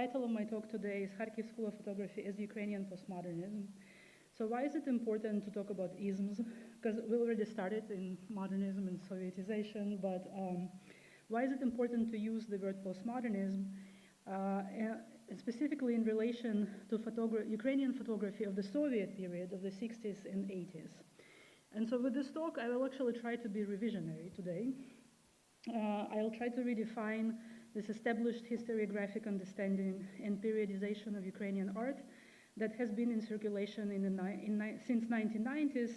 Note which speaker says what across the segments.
Speaker 1: title of my talk today is Kharkiv School of Photography as Ukrainian Postmodernism. So why is it important to talk about isms? Because we already started in modernism and Sovietization, but why is it important to use the word postmodernism, and specifically in relation to Ukrainian photography of the Soviet period of the 60s and 80s? And so with this talk, I will actually try to be revisionary today. I'll try to redefine this established historiographic understanding and periodization of Ukrainian art that has been in circulation since 1990s.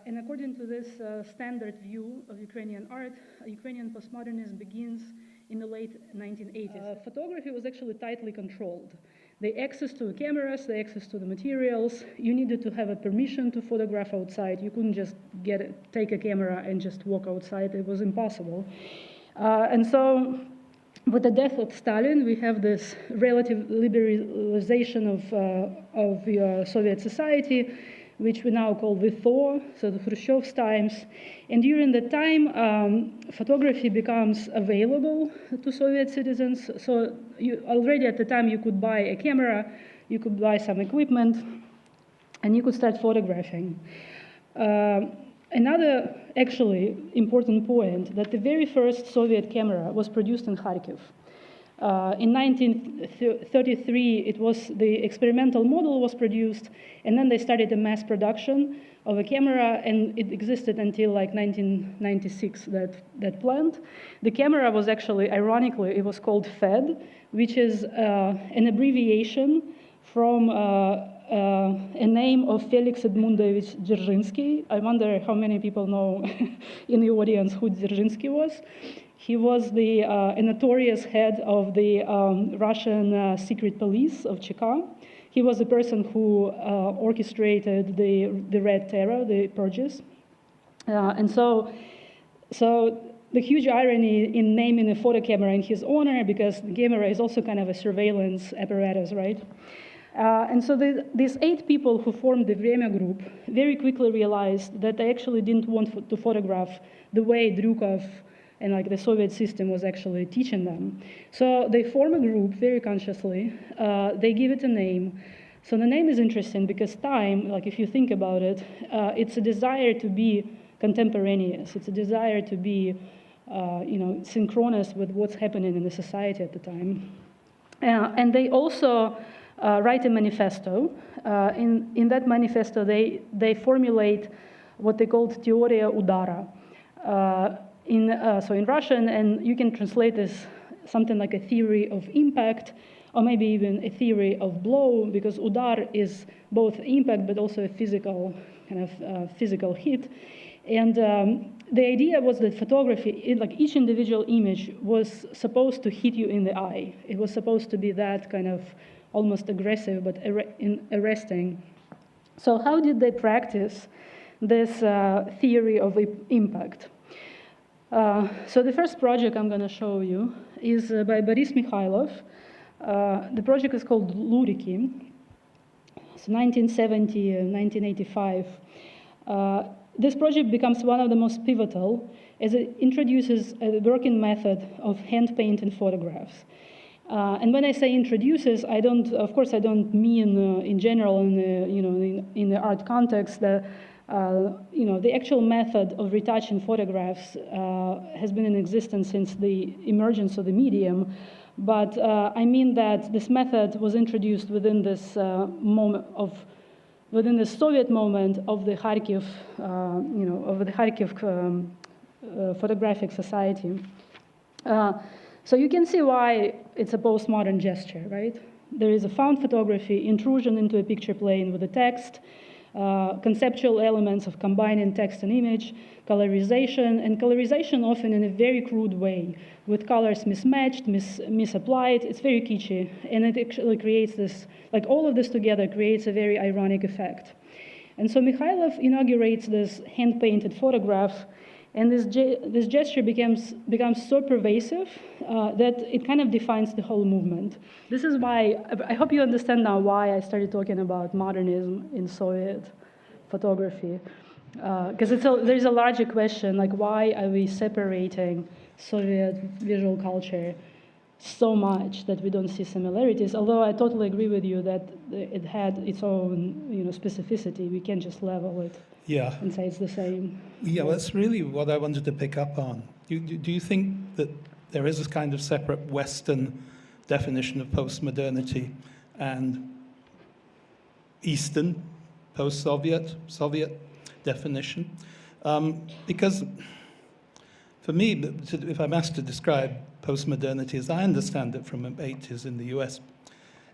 Speaker 1: And according to this standard view of Ukrainian art, Ukrainian postmodernism begins in the late 1980s. Photography was actually tightly controlled. The access to the cameras, the access to the materials, you needed to have a permission to photograph outside. You couldn't just take a camera and just walk outside. It was impossible. And so with the death of Stalin, we have this relative liberalization of Soviet society, which we now call the thaw, so the Khrushchev's times. And during that time, photography becomes available to Soviet citizens. So already at the time, you could buy a camera, you could buy some equipment, and you could start photographing. Another actually important point, that the very first Soviet camera was produced in Kharkiv. In 1933, the experimental model was produced, and then they started a mass production of a camera, and it existed until like 1996, that plant. The camera was actually, ironically, it was called FED, which is an abbreviation from a name of Felix Edmundovich Dzerzhinsky. I wonder how many people know in the audience who Dzerzhinsky was. He was a notorious head of the Russian secret police of Cheka. He was the person who orchestrated the Red Terror, the purges. And so the huge irony in naming a photo camera in his honor, because the camera is also kind of a surveillance apparatus, right? And so these 8 people who formed the Vremya group very quickly realized that they actually didn't want to photograph the way Dryukov and like the Soviet system was actually teaching them. So they form a group very consciously. They give it a name. So the name is interesting because time, like if you think about it, it's a desire to be contemporaneous. It's a desire to be, synchronous with what's happening in the society at the time. And they also write a manifesto. In that manifesto, they formulate what they called Teoria Udara. So in Russian, and you can translate this something like a theory of impact, or maybe even a theory of blow, because udar is both impact but also a physical physical hit. And the idea was that photography, like each individual image, was supposed to hit you in the eye. It was supposed to be that kind of almost aggressive but arresting. So how did they practice this theory of impact? So the first project I'm going to show you is by Boris Mikhailov. The project is called Luriki. It's 1970, 1985. This project becomes one of the most pivotal as it introduces a working method of hand-painting photographs. And when I say introduces, I don't mean in general in the art context that the actual method of retouching photographs has been in existence since the emergence of the medium, but I mean that this method was introduced within this within the Soviet moment of the Kharkiv, photographic society. So you can see why it's a postmodern gesture, right? There is a found photography, intrusion into a picture plane with the text, conceptual elements of combining text and image, colorization, and colorization often in a very crude way, with colors mismatched, misapplied. It's very kitschy, and it actually creates this, like all of this together creates a very ironic effect. And so Mikhailov inaugurates this hand-painted photograph, and this gesture becomes so pervasive that it kind of defines the whole movement. This is why, I hope you understand now why I started talking about modernism in Soviet photography. Because there's a larger question, like why are we separating Soviet visual culture so much that we don't see similarities, although I totally agree with you that it had its own, specificity. We can't just level it and say it's the same.
Speaker 2: Yeah, well, that's really what I wanted to pick up on. Do you think that there is this kind of separate Western definition of postmodernity and Eastern, post-Soviet, Soviet definition? Because for me, if I'm asked to describe postmodernity as I understand it from the 80s in the US,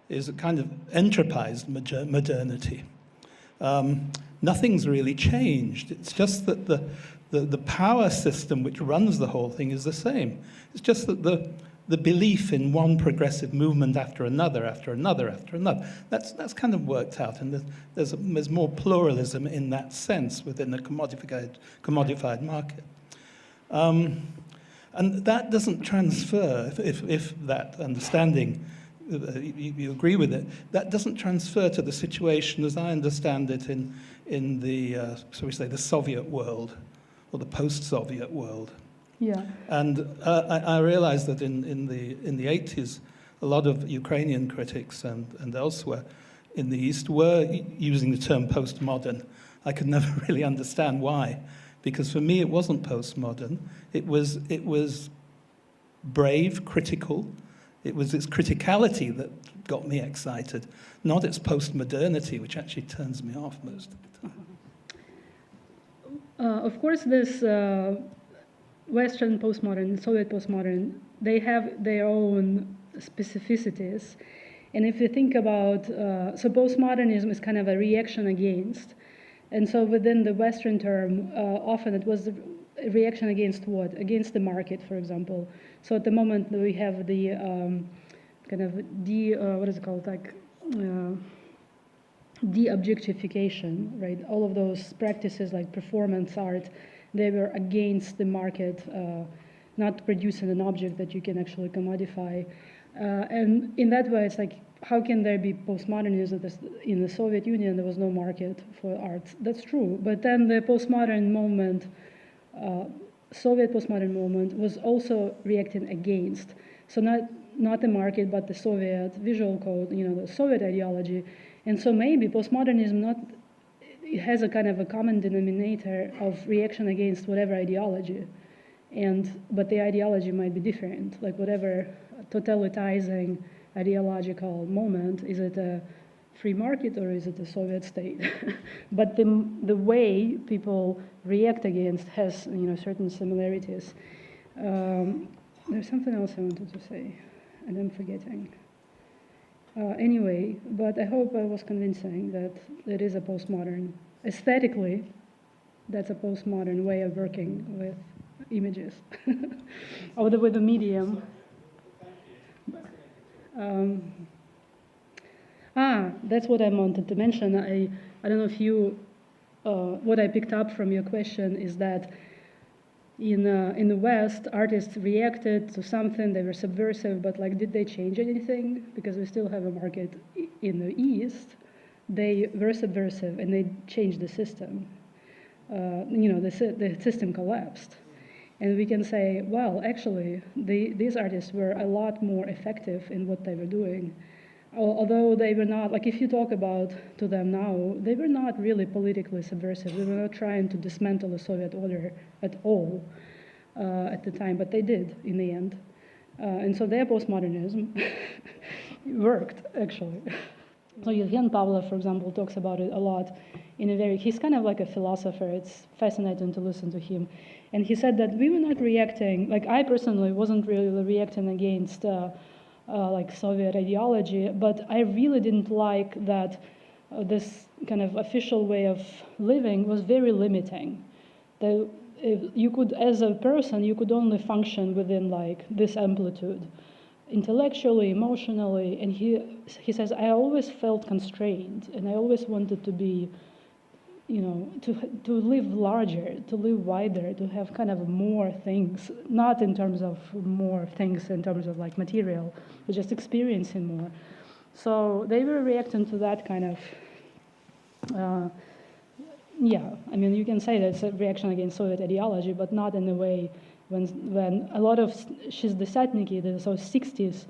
Speaker 2: is a kind of enterprise modernity. Nothing's really changed. It's just that the power system which runs the whole thing is the same. It's just that the belief in one progressive movement after another, that's kind of worked out, and there's more pluralism in that sense within a commodified market. And that doesn't transfer, if that understanding, you agree with it, that doesn't transfer to the situation as I understand it in the, shall we say, the Soviet world, or the post-Soviet world.
Speaker 1: Yeah.
Speaker 2: And I realized that in the 80s, a lot of Ukrainian critics and elsewhere in the East were using the term postmodern. I could never really understand why, because for me it wasn't postmodern. It was brave, critical. It was its criticality that got me excited, not its postmodernity, which actually turns me off most of the time.
Speaker 1: Of course, this Western postmodern, Soviet postmodern, they have their own specificities. And if you think about, so postmodernism is kind of a reaction against. And so within the Western term, often it was a reaction against what? Against the market, for example. So at the moment we have the kind of what is it called? Like de-objectification, right? All of those practices like performance art, they were against the market, not producing an object that you can actually commodify. And in that way, it's like, how can there be postmodernism? In the Soviet Union, there was no market for art. That's true. But then the postmodern movement, Soviet postmodern movement, was also reacting against. So not the market, but the Soviet visual code, the Soviet ideology. And so maybe postmodernism it has a kind of a common denominator of reaction against whatever ideology. But the ideology might be different, like whatever totalitizing ideological moment, is it a free market or is it a Soviet state? But the way people react against has certain similarities. There's something else I wanted to say, and I'm forgetting. Anyway, but I hope I was convincing that it is a postmodern, aesthetically, that's a postmodern way of working with images, or with the medium. That's what I wanted to mention. I don't know if you, what I picked up from your question is that in the West, artists reacted to something, they were subversive, but did they change anything? Because we still have a market. In the East, they were subversive and they changed the system. The system collapsed. And we can say, well, actually, these artists were a lot more effective in what they were doing. Although they were not, if you talk to them now, they were not really politically subversive. They were not trying to dismantle the Soviet order at all at the time, but they did in the end. And so their postmodernism worked, actually. So Evgen Pavlov, for example, talks about it a lot he's kind of like a philosopher. It's fascinating to listen to him. And he said that we were not reacting, I personally wasn't really reacting against Soviet ideology, but I really didn't like that this kind of official way of living was very limiting. That you could, as a person, you could only function within this amplitude, intellectually, emotionally, and he says, I always felt constrained, and I always wanted to be, to live larger, to live wider, to have kind of more things, not in terms of more things in terms of material, but just experiencing more. So they were reacting to that kind of, you can say that it's a reaction against Soviet ideology, but not in the way when a lot of Shizdesyatniki, so 60s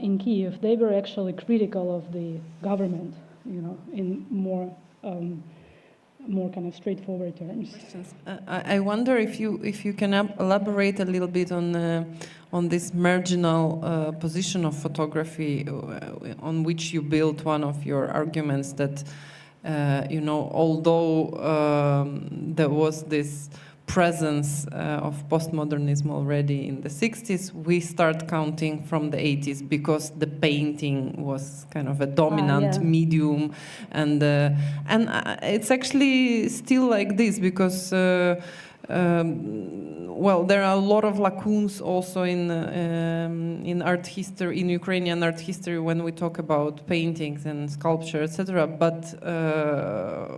Speaker 1: in Kiev, they were actually critical of the government, in more kind of straightforward terms.
Speaker 3: I wonder if you can elaborate a little bit on this marginal position of photography, on which you built one of your arguments that although there was this presence of postmodernism already in the 60s, we start counting from the 80s because the painting was kind of a dominant medium, and it's actually still like this because well, there are a lot of lacunes also in art history, in Ukrainian art history, when we talk about paintings and sculpture, etc. But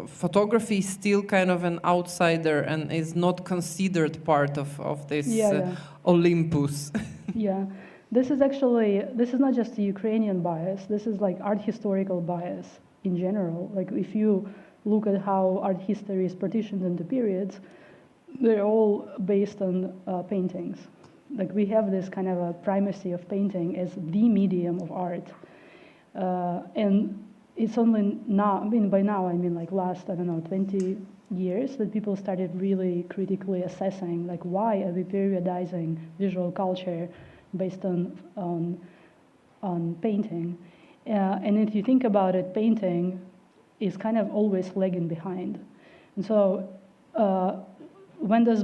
Speaker 3: photography is still kind of an outsider and is not considered part of this Olympus.
Speaker 1: Yeah, this is not just a Ukrainian bias. This is like art historical bias in general. Like if you look at how art history is partitioned into periods, they're all based on paintings. Like we have this kind of a primacy of painting as the medium of art. And it's only now, by now, like last, 20 years that people started really critically assessing, like why are we periodizing visual culture based on painting? And if you think about it, painting is kind of always lagging behind. And so, when does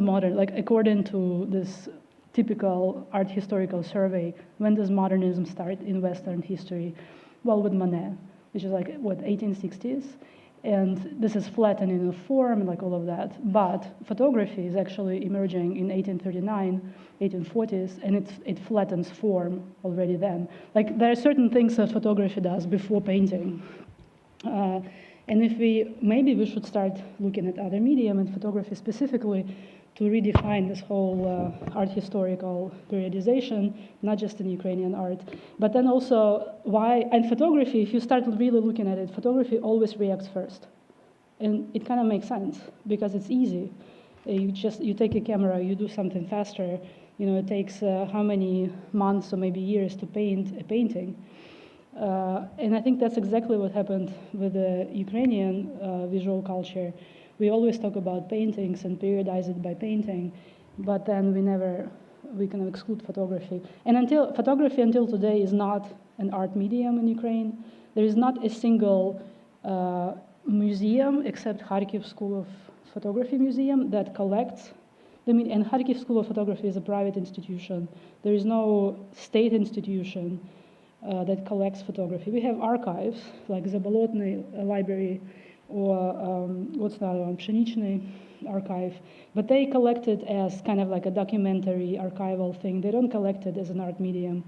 Speaker 1: according to this typical art historical survey, when does modernism start in Western history? Well, with Monet, which is 1860s. And this is flattening of form, like all of that. But photography is actually emerging in 1839, 1840s, and it flattens form already then. Like there are certain things that photography does before painting. And maybe we should start looking at other medium and photography specifically to redefine this whole art historical periodization, not just in Ukrainian art, but then also and photography, if you start really looking at it, photography always reacts first. And it kind of makes sense because it's easy. You take a camera, you do something faster, it takes how many months or maybe years to paint a painting. And I think that's exactly what happened with the Ukrainian visual culture. We always talk about paintings and periodize it by painting, but then we kind of exclude photography. And photography until today is not an art medium in Ukraine. There is not a single museum except Kharkiv School of Photography Museum that collects. And Kharkiv School of Photography is a private institution. There is no state institution that collects photography. We have archives, like Zabolotny Library, or what's the other one, Pshenichny Archive, but they collect it as kind of like a documentary archival thing. They don't collect it as an art medium.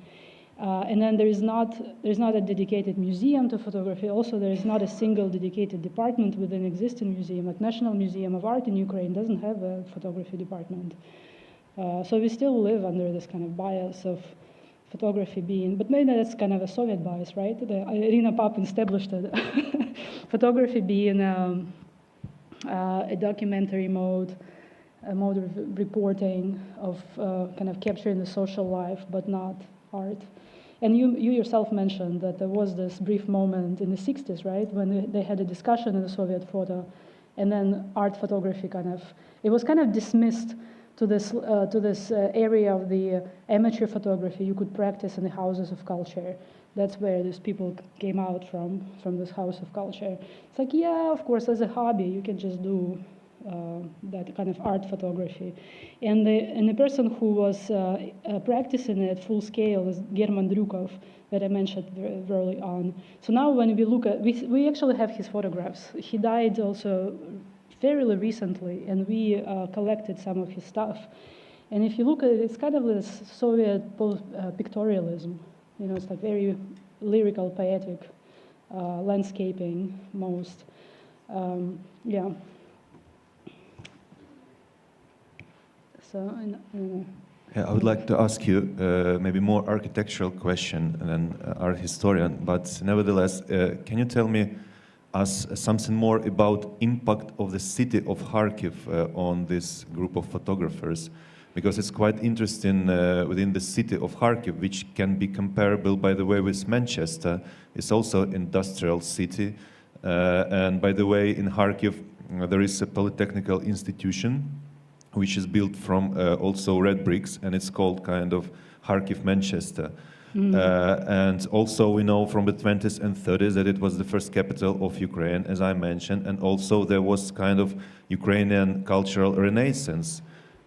Speaker 1: And then there's not a dedicated museum to photography. Also, there is not a single dedicated department within an existing museum. Like National Museum of Art in Ukraine doesn't have a photography department. So we still live under this kind of bias of photography being, but maybe that's kind of a Soviet bias, right? Irina Papin established it. Photography being a documentary mode, a mode of reporting, of kind of capturing the social life, but not art. And you yourself mentioned that there was this brief moment in the 60s, right, when they had a discussion in the Soviet photo, and then art photography it was kind of dismissed to this area of the amateur photography you could practice in the houses of culture. That's where these people came out from this house of culture. It's like, yeah, of course, as a hobby, you can just do that kind of art photography. And the person who was practicing it full scale is German Drukov, that I mentioned very early on. So now when we look at, we actually have his photographs. He died also fairly recently, and we collected some of his stuff. And if you look at it, it's kind of this Soviet pictorialism. It's like very lyrical, poetic, landscaping most. Yeah. So,
Speaker 4: I would like to ask you maybe more architectural question than art historian, but nevertheless, can you tell me something more about impact of the city of Kharkiv on this group of photographers? because it's quite interesting within the city of Kharkiv, which can be comparable, by the way, with Manchester. It's also an industrial city. And by the way, in Kharkiv, there is a polytechnical institution, which is built from also red bricks, and it's called kind of Kharkiv Manchester. And also we know from the 20s and 30s that it was the first capital of Ukraine, as I mentioned, and also there was kind of Ukrainian cultural renaissance.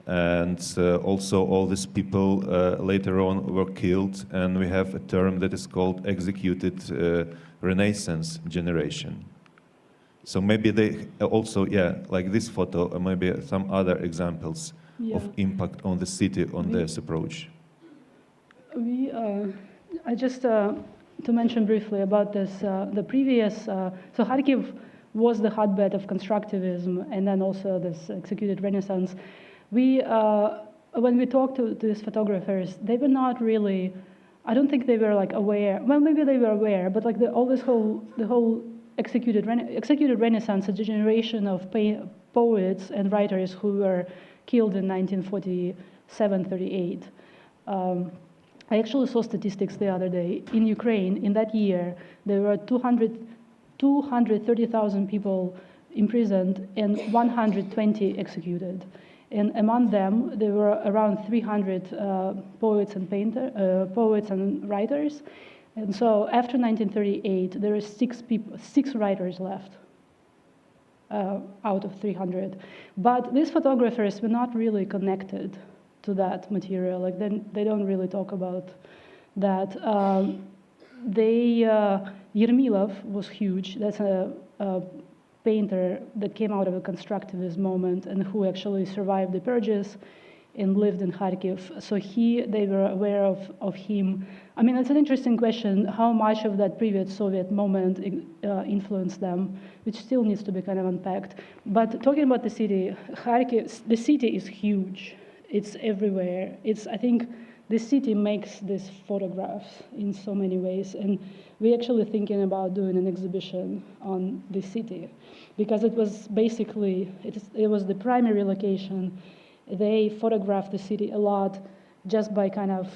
Speaker 4: And also all these people later on were killed, and we have a term that is called executed Renaissance generation. So maybe they also, yeah, like this photo, or maybe some other examples of impact on the city on this approach.
Speaker 1: I just, to mention briefly about this, the previous, so Kharkiv was the hotbed of constructivism and then also this executed Renaissance. When we talked to these photographers, they were not really, I don't think they were like aware, well maybe they were aware, but like the whole executed Renaissance, a generation of poets and writers who were killed in 1947-38. I actually saw statistics the other day. In Ukraine, in that year, there were 230,000 people imprisoned and 120 executed. And among them, there were around 300 poets and writers. And so after 1938, there are 6 writers left out of 300. But these photographers were not really connected to that material. Like they don't really talk about that. Yermilov was huge. That's a painter that came out of a constructivist moment and who actually survived the purges and lived in Kharkiv. So they were aware of him. I mean, it's an interesting question, how much of that previous Soviet moment influenced them, which still needs to be kind of unpacked. But talking about the city, Kharkiv, the city is huge. It's everywhere. I think the city makes these photographs in so many ways. And we're actually thinking about doing an exhibition on the city because it was basically, it was the primary location. They photographed the city a lot just by kind of,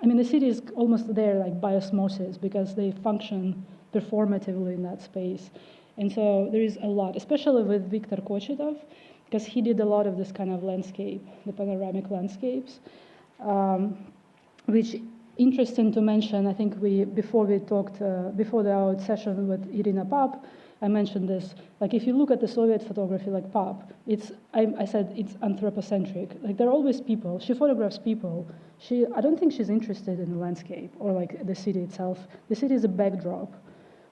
Speaker 1: I mean, the city is almost there like by osmosis because they function performatively in that space. And so there is a lot, especially with Viktor Kochitov, because he did a lot of this kind of landscape, the panoramic landscapes, which interesting to mention. I think before our session with Irina Pap, I mentioned this. Like if you look at the Soviet photography, like Pap, I said it's anthropocentric. Like there are always people. She photographs people. I don't think she's interested in the landscape or like the city itself. The city is a backdrop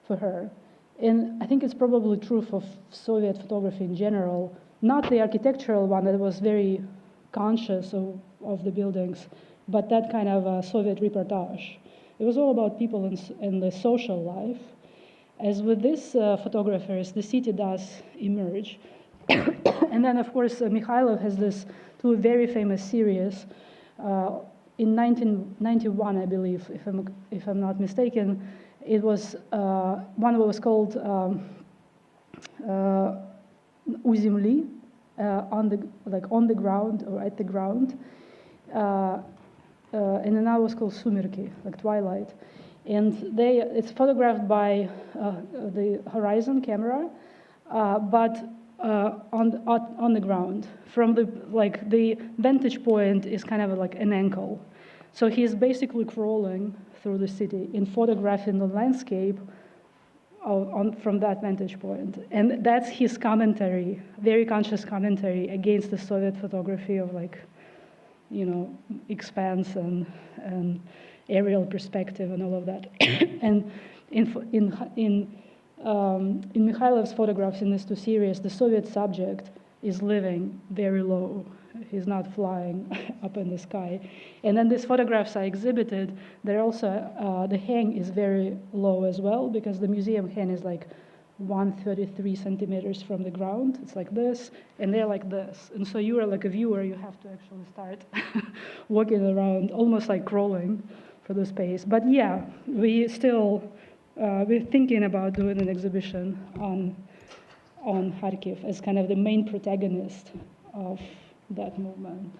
Speaker 1: for her, and I think it's probably true for Soviet photography in general. Not the architectural one that was very conscious of the buildings, but that kind of Soviet reportage. It was all about people and the social life. As with these photographers, the city does emerge. And then, of course, Mikhailov has this 2 very famous series. In 1991, I believe, if I'm not mistaken, it was one was called U Zemli, on the ground or at the ground, and another was called Sumirki, like twilight, and it's photographed by the horizon camera, but on the ground. From the vantage point is kind of like an angle, so he's basically crawling through the city and photographing the landscape from that vantage point. And that's his commentary, very conscious commentary against the Soviet photography of expanse and aerial perspective and all of that. And in Mikhailov's photographs in these 2 series, the Soviet subject is living very low. He's not flying up in the sky. And then these photographs are exhibited. They're also, the hang is very low as well because the museum hang is like 133 centimeters from the ground. It's like this, and they're like this. And so you are like a viewer, you have to actually start walking around, almost like crawling for the space. But yeah, we're thinking about doing an exhibition on Kharkiv as kind of the main protagonist of that movement.